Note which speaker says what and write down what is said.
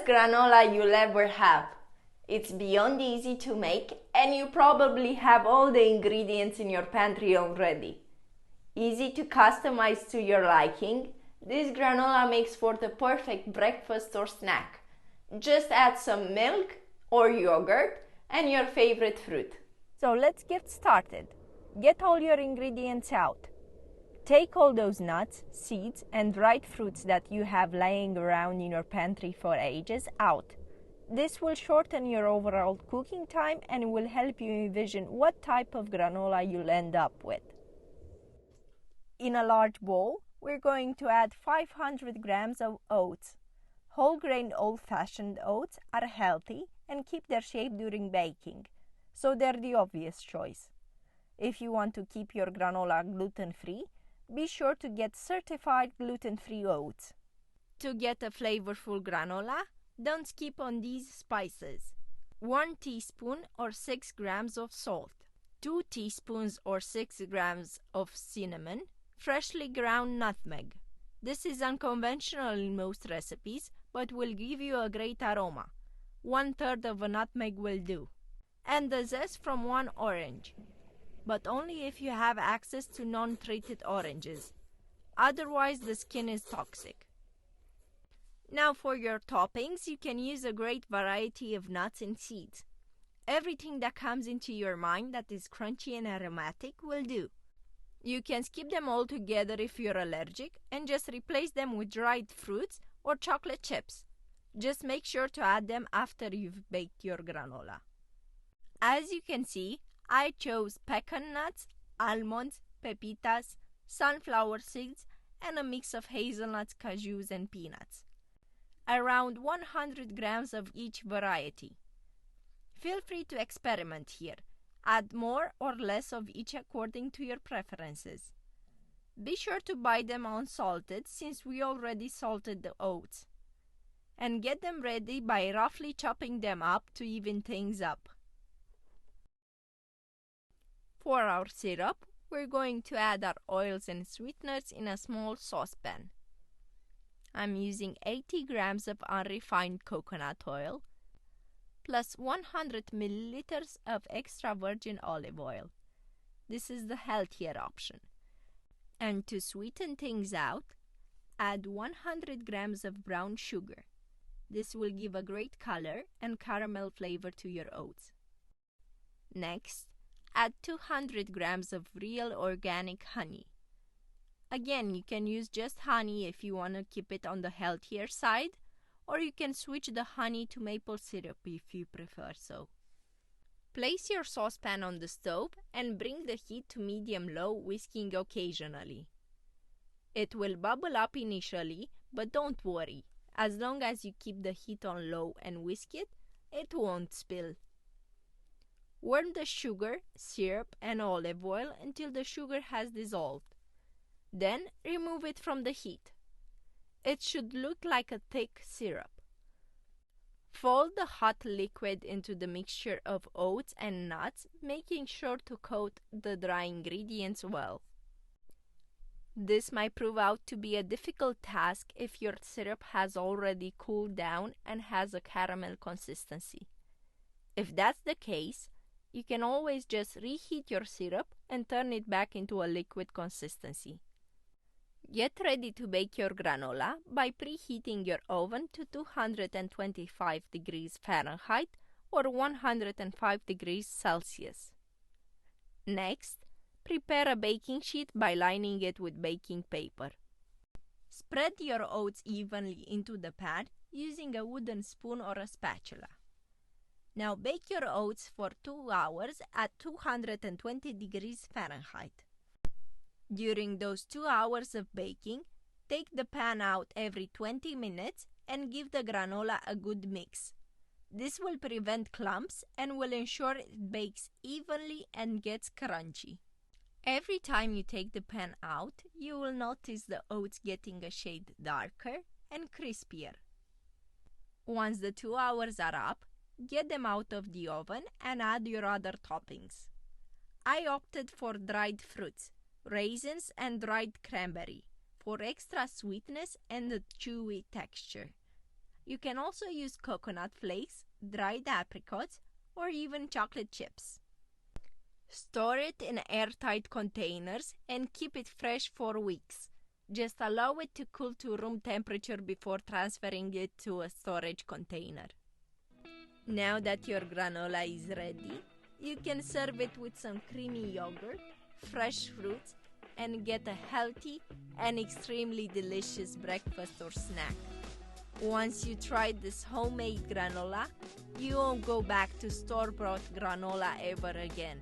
Speaker 1: best granola you'll ever have. It's beyond easy to make, and you probably have all the ingredients in your pantry already. Easy to customize to your liking, this granola makes for the perfect breakfast or snack. Just add some milk or yogurt and your favorite fruit. So let's get started. Get all your ingredients out. Take all those nuts, seeds, and dried fruits that you have laying around in your pantry for ages out. This will shorten your overall cooking time and will help you envision what type of granola you'll end up with. In a large bowl, we're going to add 500 grams of oats. Whole grain old-fashioned oats are healthy and keep their shape during baking, so they're the obvious choice. If you want to keep your granola gluten-free, be sure to get certified gluten-free oats. To get a flavorful granola, don't skip on these spices. 1 teaspoon or 6 grams of salt, 2 teaspoons or 6 grams of cinnamon, freshly ground nutmeg. This is unconventional in most recipes, but will give you a great aroma. 1/3 of a nutmeg will do. And the zest from 1 orange, but only if you have access to non-treated oranges. Otherwise, the skin is toxic. Now for your toppings, you can use a great variety of nuts and seeds. Everything that comes into your mind that is crunchy and aromatic will do. You can skip them all together if you're allergic and just replace them with dried fruits or chocolate chips. Just make sure to add them after you've baked your granola. As you can see, I chose pecan nuts, almonds, pepitas, sunflower seeds, and a mix of hazelnuts, cashews, and peanuts. Around 100 grams of each variety. Feel free to experiment here. Add more or less of each according to your preferences. Be sure to buy them unsalted since we already salted the oats. And get them ready by roughly chopping them up to even things up. For our syrup, we're going to add our oils and sweeteners in a small saucepan. I'm using 80 grams of unrefined coconut oil, plus 100 milliliters of extra virgin olive oil. This is the healthier option. And to sweeten things out, add 100 grams of brown sugar. This will give a great color and caramel flavor to your oats. Next, add 200 grams of real organic honey. Again, you can use just honey if you want to keep it on the healthier side, or you can switch the honey to maple syrup if you prefer so. Place your saucepan on the stove and bring the heat to medium-low, whisking occasionally. It will bubble up initially, but don't worry. As long as you keep the heat on low and whisk it, it won't spill. Warm the sugar, syrup, and olive oil until the sugar has dissolved. Then remove it from the heat. It should look like a thick syrup. Fold the hot liquid into the mixture of oats and nuts, making sure to coat the dry ingredients well. This might prove out to be a difficult task if your syrup has already cooled down and has a caramel consistency. If that's the case, you can always just reheat your syrup and turn it back into a liquid consistency. Get ready to bake your granola by preheating your oven to 225 degrees Fahrenheit or 105 degrees Celsius. Next, prepare a baking sheet by lining it with baking paper. Spread your oats evenly into the pan using a wooden spoon or a spatula. Now bake your oats for 2 hours at 220 degrees Fahrenheit. During those 2 hours of baking, take the pan out every 20 minutes and give the granola a good mix. This will prevent clumps and will ensure it bakes evenly and gets crunchy. Every time you take the pan out, you will notice the oats getting a shade darker and crispier. Once the 2 hours are up, get them out of the oven and add your other toppings. I opted for dried fruits, raisins and dried cranberry for extra sweetness and a chewy texture. You can also use coconut flakes, dried apricots, or even chocolate chips. Store it in airtight containers and keep it fresh for weeks. Just allow it to cool to room temperature before transferring it to a storage container. Now that your granola is ready, you can serve it with some creamy yogurt, fresh fruits, and get a healthy and extremely delicious breakfast or snack. Once you try this homemade granola, you won't go back to store-bought granola ever again.